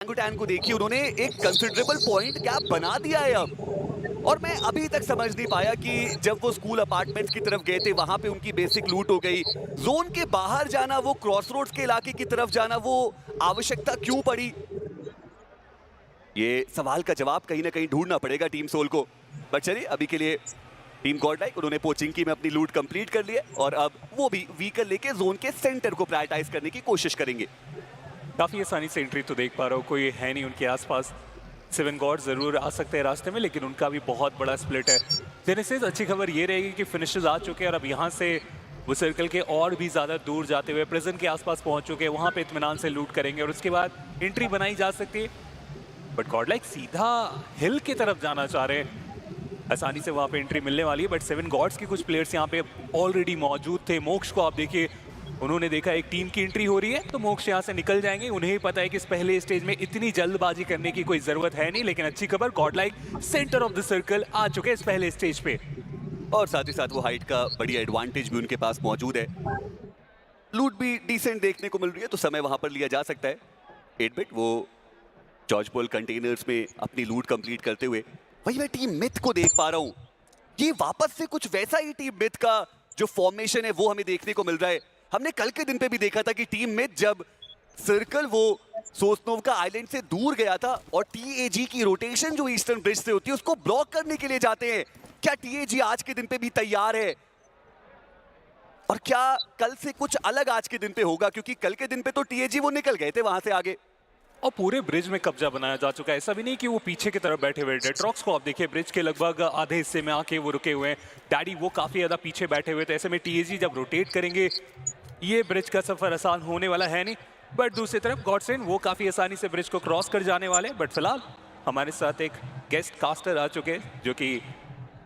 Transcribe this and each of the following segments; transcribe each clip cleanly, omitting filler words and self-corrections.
Orangutan को देखिए, उन्होंने एक कंसिडरेबल पॉइंट गैप बना दिया है अब। और मैं अभी तक समझ नहीं पाया कि जब वो स्कूल अपार्टमेंट्स की तरफ गए थे, वहां पे उनकी बेसिक लूट हो गई। जोन के बाहर जाना, वो क्रॉस रोड्स के इलाके की तरफ जाना, वो आवश्यकता क्यों पड़ी? ये सवाल का जवाब कहीं ना कहीं ढूंढना पड़ेगा टीम सोल को। बट चलिए, अभी के लिए टीम गॉडलाइक उन्होंने पोचिंकी में अपनी लूट कंप्लीट कर ली है और अब वो भी व्हीकल लेके जोन के सेंटर को प्रायोरिटाइज करने की कोशिश करेंगे। काफी आसानी से एंट्री तो देख पा रहा हूँ, कोई है नहीं उनके आसपास। सेवन गॉड जरूर आ सकते हैं रास्ते में, लेकिन उनका भी बहुत बड़ा स्प्लिट है। जेनेसिस, अच्छी खबर ये रहेगी कि फिनिशर्स आ चुके हैं और अब यहाँ से वो सर्कल के और भी ज्यादा दूर जाते हुए प्रेजेंट के आसपास पहुंच चुके हैं, वहां पे इत्मीनान से लूट करेंगे और उसके बाद एंट्री बनाई जा सकती है। बट गॉडलाइक सीधा हिल की तरफ जाना चाह रहे हैं, आसानी से वहां पे एंट्री मिलने वाली है। बट सेवन गॉड्स के कुछ प्लेयर्स यहाँ पे ऑलरेडी मौजूद थे। मोक्ष को आप देखिए, उन्होंने देखा एक टीम की एंट्री हो रही है तो मोक्ष यहाँ से निकल जाएंगे। उन्हें ही पता है कि इस पहले स्टेज में इतनी जल्दबाजी करने की कोई जरूरत है नहीं, लेकिन अच्छी खबर, godlike centre of the circle आ चुके हैं इस पहले स्टेज पे। और साथ ही साथ वो हाइट का बढ़िया एडवांटेज भी उनके पास मौजूद है। लूट भी डिसेंट देखने को मिल रही है, तो समय वहां पर लिया जा सकता है। 8 बिट वो जॉर्ज पोल कंटेनर्स में अपनी लूट कंप्लीट करते हुए, वही मैं टीम मिथ को देख पा रहा हूं। ये वापस से कुछ वैसा ही टीम मिथ का जो फॉर्मेशन है वो हमें देखने को मिल रहा है। हमने कल के दिन पे भी देखा था कि टीम मिथ जब सर्कल वो सोसनोव का आइलैंड से दूर गया था और टीएजी की रोटेशन जो ईस्टर्न ब्रिज से होती है उसको ब्लॉक करने के लिए जाते हैं। क्या टीएजी आज के दिन पे भी तैयार है? और क्या कल से कुछ अलग आज के दिन पे होगा? क्योंकि कल के दिन पे तो टीएजी वो निकल गए थे वहां से आगे और पूरे ब्रिज में कब्जा बनाया जा चुका है। ऐसा भी नहीं कि वो पीछे की तरफ बैठे हुए। डेट्रॉक्स को आप देखिए, ब्रिज के लगभग आधे हिस्से में आके वो रुके हुए हैं। डैडी वो काफी ज्यादा पीछे बैठे हुए थे। ऐसे में टीएजी जब रोटेट करेंगे, ये ब्रिज का सफर आसान होने वाला है नहीं। बट दूसरी तरफ गॉडसेन वो काफी आसानी से ब्रिज को क्रॉस कर जाने वाले। बट फिलहाल हमारे साथ एक गेस्ट कास्टर आ चुके हैं, जो कि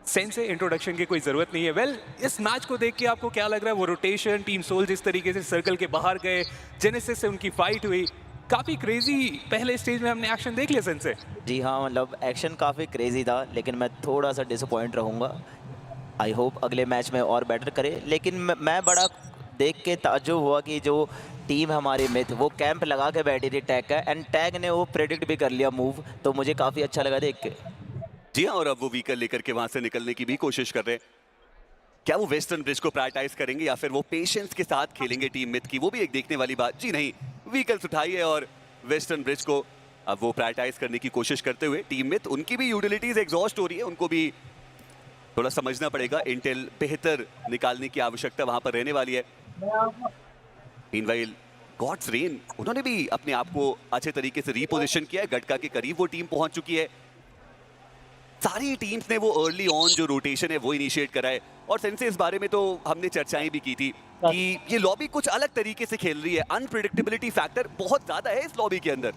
सेन से इंट्रोडक्शन की कोई जरूरत नहीं है। वेल, इस मैच को देख के आपको क्या लग रहा है? वो रोटेशन, टीम सोल जिस तरीके से सर्कल के बाहर गए, जेनेसिस से उनकी फाइट हुई, काफी क्रेजी पहले स्टेज में हमने एक्शन देख लिया सेन से। जी हाँ, मतलब एक्शन काफ़ी क्रेजी था, लेकिन मैं थोड़ा सा डिसअपॉइंट रहूँगा। आई होप अगले मैच में और बेटर करे। लेकिन मैं बड़ा देख के ताज्जुब हुआ कि जो टीम हमारी मिथ वो कैंप लगा के बैठी थी टैग का, एंड टैग ने वो प्रेडिक्ट भी कर लिया मूव, तो मुझे काफ़ी अच्छा लगा देख के। जी हाँ, और अब वो व्हीकल लेकर के वहां से निकलने की भी कोशिश कर रहे हैं। क्या वो वेस्टर्न ब्रिज को प्रायोरिटाइज करेंगे या फिर वो पेशेंस के साथ खेलेंगे टीम मिथ की? वो भी एक देखने वाली बात। जी नहीं, व्हीकल्स उठाई है और वेस्टर्न ब्रिज को अब वो प्रायोरिटाइज करने की कोशिश करते हुए टीम मिथ, उनकी भी यूटिलिटीज एग्जॉस्ट हो रही है, उनको भी थोड़ा समझना पड़ेगा। इंटेल बेहतर निकालने की आवश्यकता वहां पर रहने वाली है। मीनवाइल गॉड्स रेन, उन्होंने भी अपने आप को अच्छे तरीके से रीपोजिशन किया है। गटका के करीब वो टीम पहुंच चुकी है। सारी टीम्स ने वो अर्ली ऑन जो रोटेशन है वो इनिशिएट करा है। और सेंसे इस बारे में तो हमने चर्चाएं भी की थी कि ये लॉबी कुछ अलग तरीके से खेल रही है। अनप्रेडिक्टेबिलिटी फैक्टर बहुत ज्यादा है इस लॉबी के अंदर।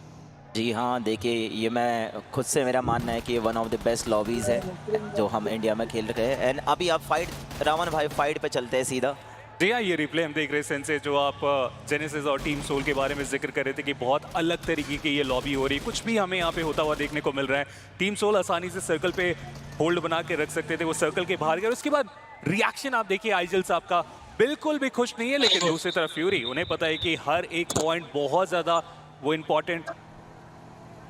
जी हाँ, देखिए ये मैं खुद से, मेरा मानना है कि ये one of the best lobbies है जो हम इंडिया में खेल रहे हैं। एंड अभी आप फाइट, रावण भाई फाइट पे चलते हैं सीधा। जी हाँ, ये रिप्ले हम देख रहे हैं सेन से, जो आप जेनेसिस और टीम सोल के बारे में जिक्र कर रहे थे कि बहुत अलग तरीके की ये लॉबी हो रही है। कुछ भी हमें यहाँ पे होता हुआ देखने को मिल रहा है। टीम सोल आसानी से सर्कल पे होल्ड बना के रख सकते थे, वो सर्कल के बाहर गए। उसके बाद रिएक्शन आप देखिए आइजल साहब का, बिल्कुल भी खुश नहीं है। लेकिन दूसरी तरफ फ्यूरी, उन्हें पता है कि हर एक पॉइंट बहुत ज्यादा वो इम्पोर्टेंट।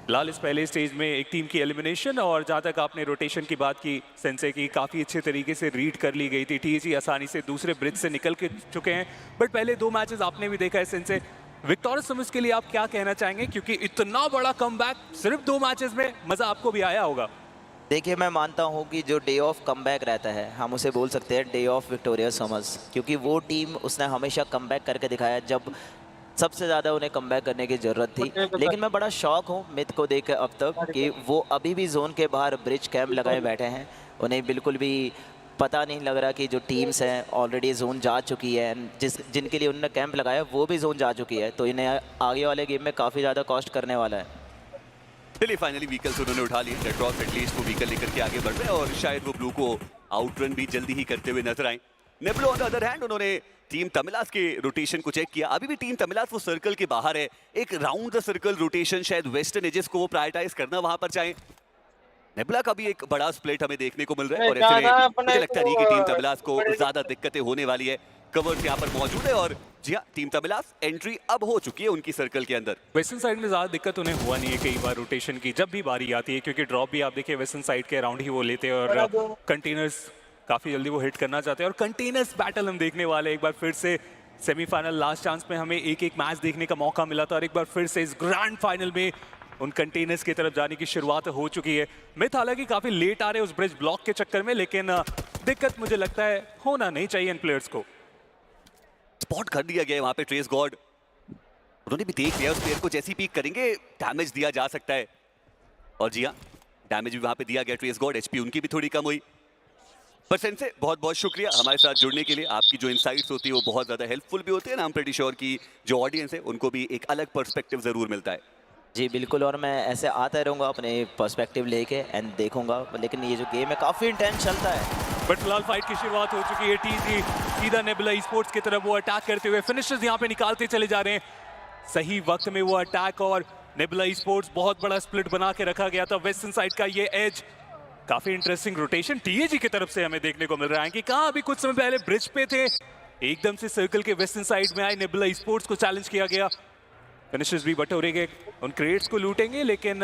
लाल, इस पहले स्टेज में एक टीम की एलिमिनेशन, और जहां तक आपने रोटेशन की बात की सेंसे की, काफी अच्छे तरीके से रीड कर ली गई थी। टीएजी आसानी से दूसरे ब्रिज से निकल के चुके हैं। बट पहले दो मैचेस आपने भी देखा है सेंसे, विक्टोरियस समर्स के लिए आप क्या कहना चाहेंगे? क्योंकि इतना बड़ा कमबैक सिर्फ 2 मैचेस में, मजा आपको भी आया होगा। देखिए, मैं मानता हूँ कि जो डे ऑफ कमबैक रहता है, हम उसे बोल सकते हैं डे ऑफ विक्टोरियस समर्स, क्योंकि वो टीम उसने हमेशा कमबैक करके दिखाया जब सबसे ज़्यादा उन्हें कमबैक करने की ज़रूरत थी। लेकिन मैं बड़ा शौक हूँ मिथ को देख कर अब तक कि वो अभी भी जोन के बाहर ब्रिज कैंप लगाए बैठे हैं। उन्हें बिल्कुल भी पता नहीं लग रहा कि जो टीम्स हैं ऑलरेडी जोन जा चुकी है, जिनके लिए उन्होंने कैंप लगाया वो भी जोन जा चुकी है, तो इन्हें आगे वाले गेम में काफ़ी ज़्यादा कॉस्ट करने वाला है। चलिए, फाइनली व्हीकल्स उन्होंने उठा लिए। डेट्रॉक्स एटलीस्ट वो व्हीकल लेकर के आगे बढ़ रहे हैं और शायद वो ब्लू को आउटरन भी जल्दी ही करते हुए नजर आए। नेब्लो ऑन द अदर हैंड, उन्होंने टीम तमिलास के रोटेशन को चेक किया। अभी भी टीम तमिलास वो सर्कल के बाहर है। एक राउंड द सर्कल रोटेशन, शायद वेस्टर्न एजेस को वो प्रायोरिटाइज करना वहां पर चाहे। नेबुला का भी एक बड़ा स्प्लिट हमें देखने को मिल रहा है और ऐसे में मुझे लगता नहीं कि टीम तमिलास को ज्यादा दिक्कतें होने वाली है। कवर्स यहाँ पर मौजूद है और जी हाँ, टीम तमिलास एंट्री अब हो चुकी है उनकी सर्कल के अंदर। वेस्टर्न साइड में ज़्यादा दिक्कत उन्हें हुआ नहीं है कई बार रोटेशन की, जब भी बारी आती है, क्योंकि ड्रॉप भी आप देखिए वेस्टर्न साइड के अराउंड ही वो लेते हैं और कंटेनर्स काफ़ी जल्दी वो हिट करना चाहते हैं। और कंटेनर्स बैटल हम देखने वाले हैं एक बार फिर से। सेमीफाइनल लास्ट चांस में हमें एक एक मैच देखने का मौका मिला था और एक बार फिर से इस ग्रैंड फाइनल में उन कंटेनर्स की तरफ जाने की शुरुआत हो चुकी है। मिथ हालांकि काफ़ी लेट आ रहे हैं उस ब्रिज ब्लॉक के चक्कर में, लेकिन दिक्कत मुझे लगता है होना नहीं चाहिए इन प्लेयर्स को। स्पॉट कर दिया गया है वहां पे ट्रेस गॉड, उन्होंने भी देख लिया उस प्लेयर को, जैसी पीक करेंगे डैमेज दिया जा सकता है। और जी हाँ, डैमेज भी वहां पे दिया गया ट्रेस गॉड, एचपी उनकी भी थोड़ी कम हुई। पर सेंसे बहुत बहुत शुक्रिया हमारे साथ जुड़ने के लिए। आपकी जो इनसाइट्स होती है वो बहुत ज्यादा हेल्पफुल भी होती है ना। हम प्रेटी श्योर की जो ऑडियंस है उनको भी एक अलग पर्सपेक्टिव जरूर मिलता है। जी बिल्कुल, और मैं ऐसे आता रहूँगा अपने पर्सपेक्टिव लेके एंड देखूंगा, लेकिन ये जो गेम है काफ़ी इंटेंस चलता है। बट फिलहाल फाइट की शुरुआत हो चुकी है। टीजी सीधा नेबुला ई-स्पोर्ट्स की तरफ वो अटैक करते हुए फिनिशर्स यहाँ पे निकालते चले जा रहे हैं। सही वक्त में वो अटैक और नेबुला ई-स्पोर्ट्स बहुत बड़ा स्प्लिट बना के रखा गया था। वेस्टर्न साइड का ये एज, काफी इंटरेस्टिंग रोटेशन टीएजी की तरफ से हमें देखने को मिल रहा है कि कहाँ अभी कुछ समय पहले ब्रिज पे थे, एकदम से सर्कल के वेस्टर्न साइड में आए, नेबुला ई-स्पोर्ट्स को चैलेंज किया गया। फिनिशर्स भी बटोरेंगे, उन क्रेट्स को लूटेंगे, लेकिन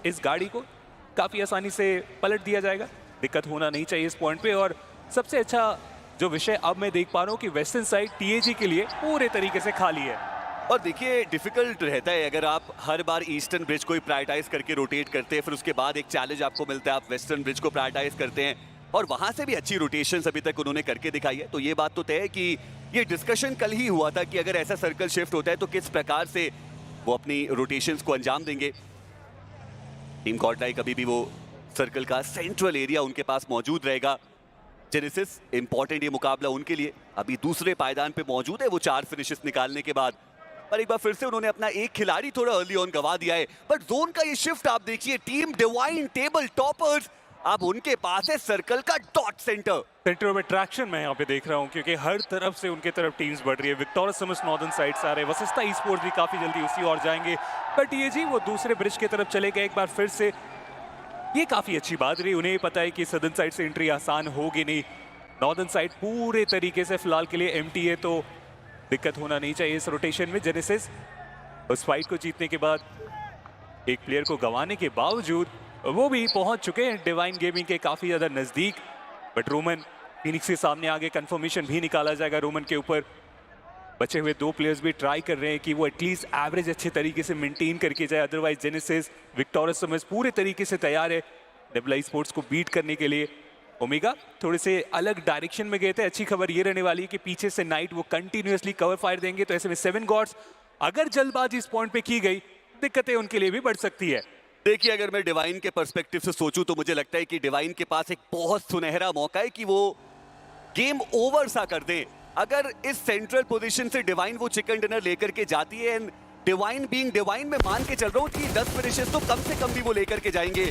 इस गाड़ी को काफी आसानी से पलट दिया जाएगा। दिक्कत होना नहीं चाहिए इस पॉइंट पे। और सबसे अच्छा जो विषय अब मैं देख पा रहा हूँ कि वेस्टर्न साइड टीएजी के लिए पूरे तरीके से खाली है। और देखिए डिफिकल्ट रहता है अगर आप हर बार ईस्टर्न ब्रिज को ही प्रायोरिटाइज करके रोटेट करते हैं, फिर उसके बाद एक चैलेंज आपको मिलता है, आप वेस्टर्न ब्रिज को प्रायोरिटाइज करते हैं और वहां से भी अच्छी रोटेशंस अभी तक उन्होंने करके दिखाई है। तो ये बात तो तय है कि ये डिस्कशन कल ही हुआ था कि अगर ऐसा सर्कल शिफ्ट होता है तो किस प्रकार से वो अपनी रोटेशंस को अंजाम देंगे। टीम गॉडलाइक अभी भी वो सर्कल का सेंट्रल एरिया उनके पास मौजूद रहेगा। जेनेसिस इंपॉर्टेंट ये मुकाबला उनके लिए अभी दूसरे पायदान पे मौजूद है, वो 4 फिनिशेस निकालने के बाद। पर एक बार फिर से उन्होंने अपना एक खिलाड़ी थोड़ा अर्ली ऑन गवा दिया है। बट जोन का ये शिफ्ट आप देखिए, टीम डिवाइन टेबल टॉपर्स अब उनके पास है सर्कल का डॉट सेंटर ऑफ अट्रैक्शन मैं यहाँ पे देख रहा हूँ, क्योंकि हर तरफ से उनके तरफ टीम्स बढ़ रही है। विक्टोरिया समस नॉर्दर्न साइड से आ रहे हैं, वशिष्ठा ई-स्पोर्ट्स भी काफी जल्दी उसी ओर जाएंगे। बट ये जी वो दूसरे ब्रिज की तरफ चले गए एक बार फिर से। ये काफी अच्छी बात रही, उन्हें पता है कि सदर्न साइड से एंट्री आसान होगी नहीं। नॉर्दर्न साइड पूरे तरीके से फिलहाल के लिए एम्प्टी है, तो दिक्कत होना नहीं चाहिए इस रोटेशन में। जेनेसिस उस फाइट को जीतने के बाद एक प्लेयर को गंवाने के बावजूद वो भी पहुंच चुके हैं डिवाइन गेमिंग के काफी ज्यादा नजदीक। बट रोमन फिनिक्स के सामने आगे कंफर्मेशन भी निकाला जाएगा रोमन के ऊपर। बचे हुए 2 प्लेयर्स भी ट्राई कर रहे हैं कि वो एटलीस्ट एवरेज अच्छे तरीके से मेंटेन करके जाए, अदरवाइज जेनेसिस विक्टोरिया समस पूरे तरीके से तैयार है नेबुला ई-स्पोर्ट्स को बीट करने के लिए। ओमेगा थोड़े से अलग डायरेक्शन में गए थे। अच्छी खबर ये रहने वाली है कि पीछे से नाइट वो कंटिन्यूअसली कवर फायर देंगे, तो ऐसे में 7 गॉड्स अगर जल्दबाजी इस पॉइंट पे की गई, दिक्कतें उनके लिए भी बढ़ सकती है। देखिए अगर मैं डिवाइन के पर्सपेक्टिव से सोचूं तो मुझे लगता है कि डिवाइन के पास एक बहुत सुनहरा मौका है कि वो गेम ओवर सा कर दे। अगर इस सेंट्रल पोजीशन से डिवाइन वो चिकन डिनर लेकर के जाती है, एंड डिवाइन बीइंग डिवाइन मैं मान के चल रहा हूं कि 10 फिनिशेस तो कम से कम भी वो लेकर के जाएंगे,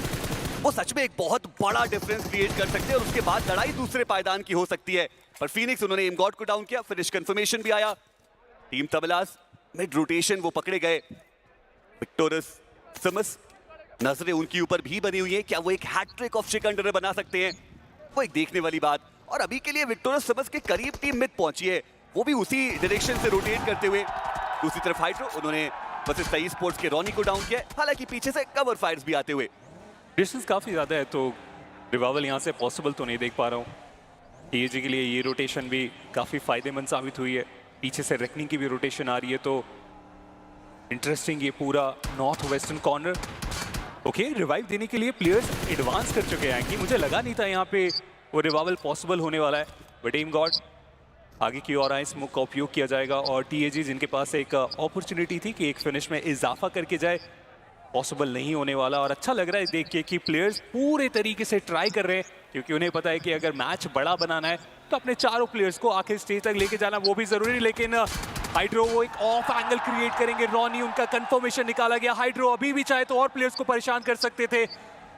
वो सच में एक बहुत बड़ा डिफरेंस क्रिएट कर सकते हैं और उसके बाद लड़ाई दूसरे पायदान की हो सकती है। पर फीनिक्स उन्होंने एम गॉड को डाउन किया, फिनिश कंफर्मेशन भी आया। टीम तमिलास मिड रोटेशन वो पकड़े गए। विक्टोरियस समस नजरें उनके ऊपर भी बनी हुई है, क्या वो एक हैट्रिक ऑफ चिकन डिनर बना सकते हैं, वो एक देखने वाली बात। और अभी के लिए विक्टोरियस समस के करीब टीम मिड पहुंची है, वो भी उसी डायरेक्शन से रोटेट करते हुए। दूसरी तरफ हाइड्रो उन्होंने वशिष्ठा ई-स्पोर्ट्स के रॉनी को डाउन किया, हालांकि पीछे से कवर फायर्स भी आते हुए। डिस्टेंस काफी ज्यादा है, तो रिवाइवल यहाँ से पॉसिबल तो नहीं देख पा रहा हूँ। टीएजी के लिए ये रोटेशन भी काफी फायदेमंद साबित हुई है। पीछे से रेकनिंग की भी रोटेशन आ रही है, तो इंटरेस्टिंग ये पूरा north western corner. Okay, revive देने के लिए प्लेयर्स एडवांस कर चुके हैं कि मुझे लगा नहीं था यहाँ पे वो रिवाइवल पॉसिबल होने वाला है। बट एम गॉड आगे की ओर आए, स्मोक का उपयोग किया जाएगा और टीएजी जिनके पास एक अपॉर्चुनिटी थी कि एक फिनिश में इजाफा करके जाए, पॉसिबल नहीं होने वाला। और अच्छा लग रहा है देख के कि प्लेयर्स पूरे तरीके से ट्राई कर रहे हैं, क्योंकि उन्हें पता है कि अगर मैच बड़ा बनाना है तो अपने चारों प्लेयर्स को आखिर स्टेज तक लेके जाना वो भी जरूरी। लेकिन हाइड्रो वो एक ऑफ एंगल क्रिएट करेंगे, रॉनी उनका कंफर्मेशन निकाला गया। हाइड्रो अभी भी चाहे तो और प्लेयर्स को परेशान कर सकते थे,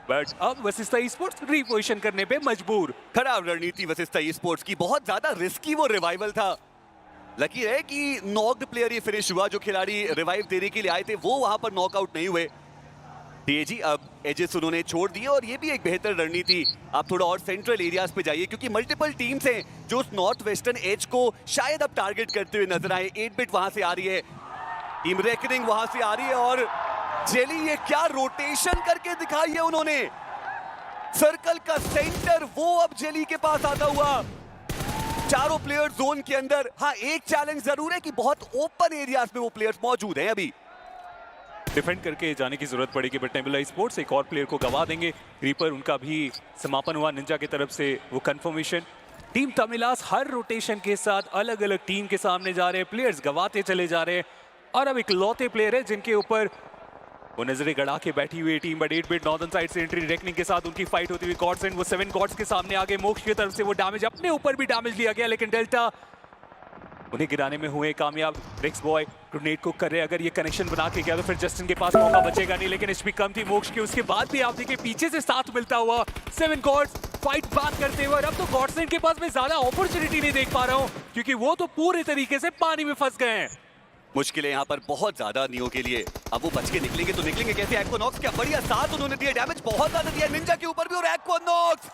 बट अब वशिष्ठा ई-स्पोर्ट्स रीपोजिशन करने पे मजबूर। खराब रणनीति वशिष्ठा ई-स्पोर्ट्स की, बहुत ज्यादा रिस्की वो रिवाइवल था। लकी है कि नॉक्ड प्लेयर ये फिनिश हुआ, जो खिलाड़ी रिवाइव देने के लिए आए थे वो वहां पर नॉकआउट नहीं हुए। टीएजी अब एजेस उन्होंने छोड़ दिए और ये भी एक बेहतर रणनीति। आप थोड़ा और सेंट्रल एरियाज पे जाइए क्योंकि मल्टीपल टीम्स हैं जो उस नॉर्थ वेस्टर्न एज को शायद अब टारगेट करते हुए नजर आए। 8 बिट वहां से आ रही है, टीम रेकनिंग वहां से आ रही है और जेली ये क्या रोटेशन करके दिखाई है उन्होंने। सर्कल का सेंटर वो अब जेली के पास आता हुआ, चारों प्लेयर जोन के अंदर। हाँ, एक चैलेंज जरूर है कि बहुत ओपन एरियाज में वो प्लेयर्स मौजूद हैं अभी। डिफेंड करके जाने की जरूरत पड़ेगी बट नेबुला स्पोर्ट्स एक और प्लेयर को गवा देंगे। रीपर उनका भी समापन हुआ निंजा की तरफ से, वो कंफर्मेशन। टीम तमिलास हर रोटेशन के साथ अलग अलग टीम के सामने जा रहे हैं, प्लेयर्स गवाते चले जा रहे हैं और अब इकलौते प्लेयर है जिनके ऊपर वो नजरें गड़ा के बैठी हुई team. But 8 bit northern side से एंट्री रेकनिंग के साथ उनकी फाइट होती हुई गॉड्स एंड वो 7 गॉड्स के सामने आगे। मोक्ष की तरफ से वो डैमेज, अपने ऊपर भी डैमेज लिया गया लेकिन डेल्टा उन्हें गिराने में हुए कामयाब। रिक्स बॉय ग्रेनेड को कर रहे, अगर ये कनेक्शन बना के गया तो फिर जस्टिन के पास मौका बचेगा नहीं, लेकिन एचपी कम थी मोक्ष की। उसके बाद भी आप देखिए पीछे से साथ मिलता हुआ 7 गॉड्स फाइट बैक करते हुए। और अब तो गॉड्स के पास मैं ज्यादा अपॉर्चुनिटी नहीं देख पा रहा हूँ क्योंकि वो तो पूरे तरीके से पानी में फंस गए हैं। मुश्किल है यहाँ पर बहुत ज्यादा नियो के लिए। अब वो बच के निकलेंगे तो निकलेंगे कैसे? एक्वानॉक्स क्या बढ़िया साथ उन्होंने दिया, डैमेज बहुत ज्यादा दिया निंजा के ऊपर भी। और एक्वानॉक्स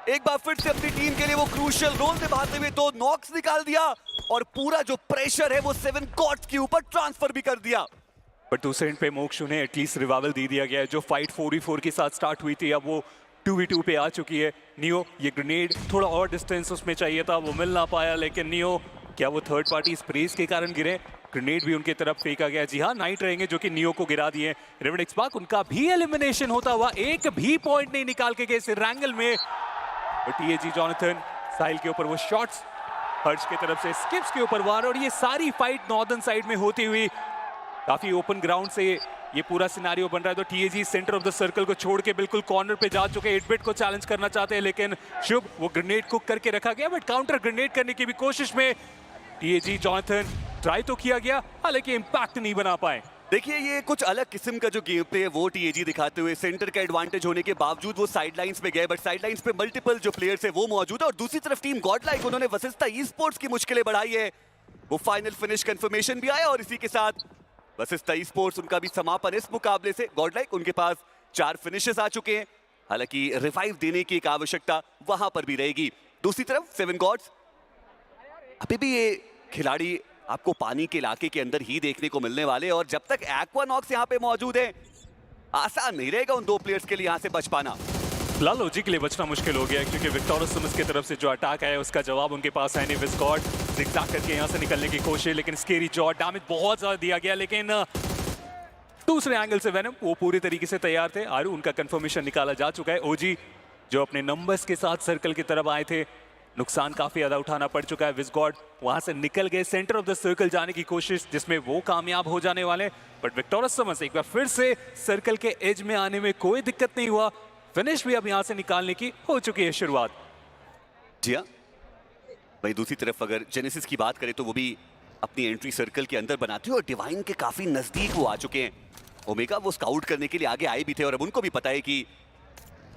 एक बार फिर से अपनी टीम के लिए वो क्रूशियल रोल निभाते हुए 2 नॉक्स निकाल दिया और पूरा जो प्रेशर है वो 7 गॉड्स के ऊपर ट्रांसफर भी कर दिया। बट दूसरे एंड पे मोक्ष उन्हें एटलीस्ट रिवाइवल दे दिया गया है। जो फाइट 4v4 के साथ स्टार्ट हुई थी अब वो 2v2 पे आ चुकी है। नियो ये ग्रेनेड थोड़ा और डिस्टेंस उसमें चाहिए था, वो मिल ना पाया, लेकिन नियो क्या वो थर्ड पार्टी स्प्रेस के कारण गिरे? ग्रेनेड भी उनकी तरफ फेंका गया। जी हाँ, नाइट रहेंगे जो कि नियो को गिरा दिए। रेवन एक्सपार्क उनका भी एलिमिनेशन होता हुआ, एक भी पॉइंट नहीं निकाल के गए इस रैंगल में। टीएजी जॉनथन साहिल के ऊपर वो शॉट्स, हर्ष की तरफ से स्किप्स के ऊपर वार। और ये सारी फाइट नॉर्दर्न साइड में होती हुई काफी ओपन ग्राउंड से ये पूरा सिनारियो बन रहा है। तो TAG centre of the circle को छोड़ के बिल्कुल कॉर्नर पे जा चुके हैं। 8 बिट को चैलेंज करना चाहते हैं लेकिन शुभ वो ग्रेनेड कुक करके रखा गया, बट काउंटर ग्रेनेड करने की भी कोशिश में टीएजी जॉनथन ट्राई तो किया गया, हालांकि इंपैक्ट नहीं बना पाए। देखिए ये कुछ अलग किस्म का जो गेम प्ले है वो टीएजी दिखाते हुए, सेंटर का एडवांटेज होने के बावजूद वो साइड लाइंस पे गए, बट साइड लाइंस पे मल्टीपल जो प्लेयर्स है वो मौजूद है। और दूसरी तरफ टीम गॉडलाइक उन्होंने वशिष्ठा ई स्पोर्ट्स की मुश्किलें बढ़ाई है। वो फाइनल फिनिश कंफर्मेशन भी आया और इसी के साथ वशिष्ठा ई स्पोर्ट्स उनका भी समापन इस मुकाबले से। गॉडलाइक उनके पास 4 फिनिशेस आ चुके हैं, हालांकि रिवाइव देने की एक आवश्यकता वहां पर भी रहेगी। दूसरी तरफ 7 गॉड्स, अभी भी ये खिलाड़ी आपको पानी के इलाके के अंदर ही देखने को मिलने वाले, और जब तक एक्वानॉक्स यहाँ पे मौजूद है आसान नहीं रहेगा उन 2 प्लेयर्स के लिए यहाँ से बच पाना। फिलहाल ओजी के लिए बचना मुश्किल हो गया है क्योंकि विक्टोरियस सिमंस की तरफ से जो अटैक आया उसका जवाब उनके पास है नहीं। विस्कॉट जिगजैग करके यहाँ से निकलने की कोशिश, लेकिन स्केरी जॉट डैमेज बहुत ज्यादा दिया गया। लेकिन दूसरे एंगल से वेनम वो पूरी तरीके से तैयार थे। आरू उनका कंफर्मेशन निकाला जा चुका है। ओजी जो अपने नंबर्स के साथ सर्कल की तरफ आए थे, नुकसान काफी ज्यादा उठाना पड़ चुका है। विस्गॉड वहां से निकल गए, सेंटर ऑफ द सर्कल जाने की कोशिश जिसमें वो कामयाब हो जाने वाले। बट विक्टोरियस सिमंस एक बार फिर से सर्कल के एज में आने में कोई दिक्कत नहीं हुआ। फिनिश भी अब यहां से निकालने की हो चुकी है शुरुआत। जी हाँ भाई, दूसरी तरफ अगर जेनेसिस की बात करें तो वो भी अपनी एंट्री सर्कल के अंदर बनाते हैं और डिवाइन के काफी नजदीक वो आ चुके हैं। ओमेगा वो स्काउट करने के लिए आगे आए भी थे और अब उनको भी पता है कि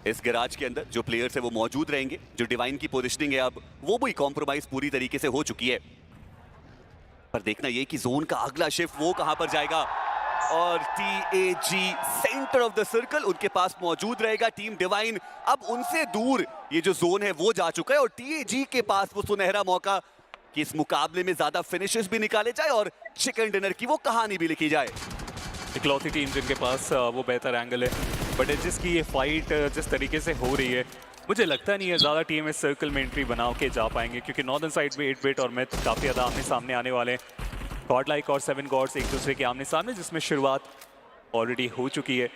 इस गैराज के अंदर जो प्लेयर्स है वो मौजूद रहेंगे। जो डिवाइन की पोजीशनिंग है अब वो भी कॉम्प्रोमाइज पूरी तरीके से हो चुकी है। पर देखना ये कि जोन का अगला शिफ्ट वो कहां पर जाएगा, और TAG centre of the circle उनके पास मौजूद रहेगा। टीम डिवाइन अब उनसे दूर ये जो जोन है वो जा चुका है और टीएजी के पास वो सुनहरा मौका कि इस मुकाबले में ज्यादा फिनिशेस भी निकाले जाए और चिकन डिनर की वो कहानी भी लिखी जाए। इकलौती टीम जिनके पास वो बेहतर एंगल है, बट जिसकी ये फाइट जिस तरीके से हो रही है मुझे लगता नहीं है ज़्यादा टीम इस सर्कल में एंट्री बना के जा पाएंगे क्योंकि नॉर्दर्न साइड में 8 बिट और मैथ काफ़ी ज़्यादा आमने सामने आने वाले हैं। गॉडलाइक और 7 गॉड्स एक दूसरे के आमने सामने, जिसमें शुरुआत ऑलरेडी हो चुकी है।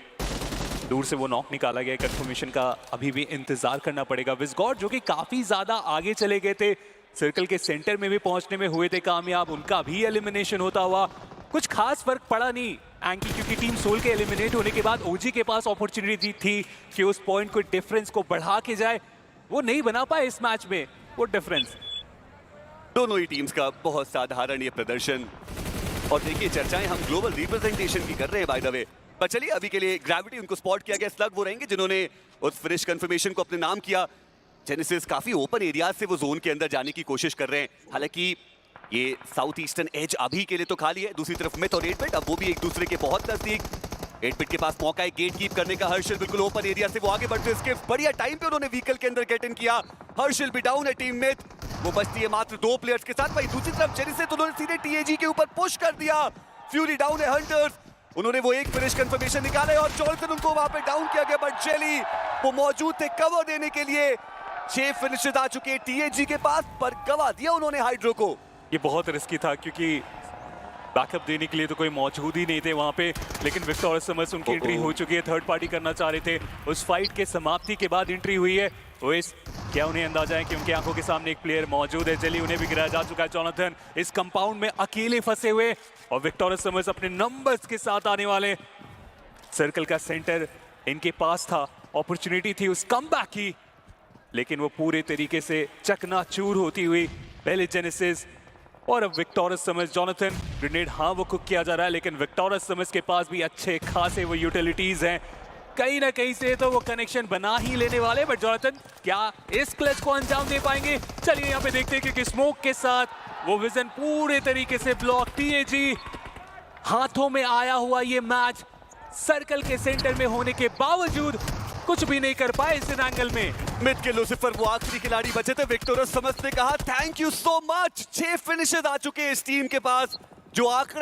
दूर से वो नॉक निकाला गया, कंफर्मेशन का अभी भी इंतजार करना पड़ेगा। विस्गॉड जो कि काफ़ी ज़्यादा आगे चले गए थे, सर्कल के सेंटर में भी पहुंचने में हुए थे कामयाब, उनका भी एलिमिनेशन होता हुआ। कुछ खास फर्क पड़ा नहीं एंकी, क्योंकि टीम सोल के एलिमिनेट होने के बाद ओजी के पास अपॉर्चुनिटी थी कि उस पॉइंट को डिफरेंस को बढ़ा के जाए, वो नहीं बना पाए इस मैच में वो डिफरेंस। दोनों ही टीम्स का बहुत साधारण ये प्रदर्शन, और देखिए चर्चाएं हम ग्लोबल रिप्रेजेंटेशन की कर रहे हैं बाय द वे, पर चलिए अभी के लिए ग्रेविटी उनको स्पॉट किया गया। स्लग वो रहेंगे जिन्होंने उस फिनिश कंफर्मेशन को अपने नाम किया। जेनेसिस काफी ओपन एरियाज से वो जोन के अंदर जाने की कोशिश कर रहे हैं, हालांकि ये साउथ ईस्टर्न एज अभी के लिए तो खाली है। दूसरी तरफ मिथ और 8 बिट अब वो भी एक दूसरे के बहुत नजदीक। 8-बिट के पास मौका है गेट कीप करने का। हर्षल बिल्कुल ओपन एरिया से वो आगे बढ़ते हुए स्किप बढ़िया टाइम पे उन्होंने व्हीकल के अंदर गेट इन किया। हर्षल भी डाउन है टीममेट, वो बचती है मात्र 2 प्लेयर्स के साथ। वहीं दूसरी तरफ जेनेसिस तो उन्होंने सीधे टीएजी के ऊपर पुश कर दिया। फ्यूरी डाउन है, हंटर्स उन्होंने वो एक फिनिश कंफर्मेशन निकाले और जॉनसन उनको वहां पे डाउन किया गया, बट जेली वो मौजूद थे कवर देने के लिए। 6 फिनिशेस आ चुके हैं टीएजी के पास, पर गवा दिया उन्होंने हाइड्रो को। ये बहुत रिस्की था क्योंकि बैकअप देने के लिए तो कोई मौजूद ही नहीं थे वहां पे, लेकिन विक्टोरियस समर्स उनकी एंट्री हो चुकी है। थर्ड पार्टी करना चाह रहे थे। उस फाइट के समाप्ति के बाद एंट्री हुई है। ओएस, क्या उन्हें अंदाजा है कि उनकी आंखों के सामने एक प्लेयर मौजूद है? जेली उन्हें भी गिराया जा चुका है। जॉनथन इस कंपाउंड में अकेले फंसे हुए और विक्टोरियस समर्स अपने नंबर्स के साथ आने वाले। सर्कल का सेंटर इनके पास था, अपॉर्चुनिटी थी उस कमबैक की, लेकिन वो पूरे तरीके से चकनाचूर होती हुई। पहले जेनेसिस और अब विक्टोरियस समर्स। जॉनथन ग्रेनेड हाँ वो कुक किया जा रहा है, लेकिन विक्टोरियस समर्स के पास भी अच्छे खासे वो यूटिलिटीज हैं। कहीं ना कहीं से तो वो कनेक्शन बना ही लेने वाले, बट जॉनथन क्या इस क्लच को अंजाम दे पाएंगे? चलिए यहाँ पे देखते हैं, क्योंकि स्मोक के साथ वो विजन पूरे तरीके से ब्लॉक। टीएजी हाथों में आया हुआ ये मैच सर्कल के सेंटर में होने के बावजूद कुछ भी नहीं कर पाए इस एंगल में। मिड के लूसिफर वो आखिरी खिलाड़ी बचे थे। विक्टोरियस समर्स ने कहा thank you so much. 6 finishes आ चुके हैं इस टीम के पास, जो आंकड़ा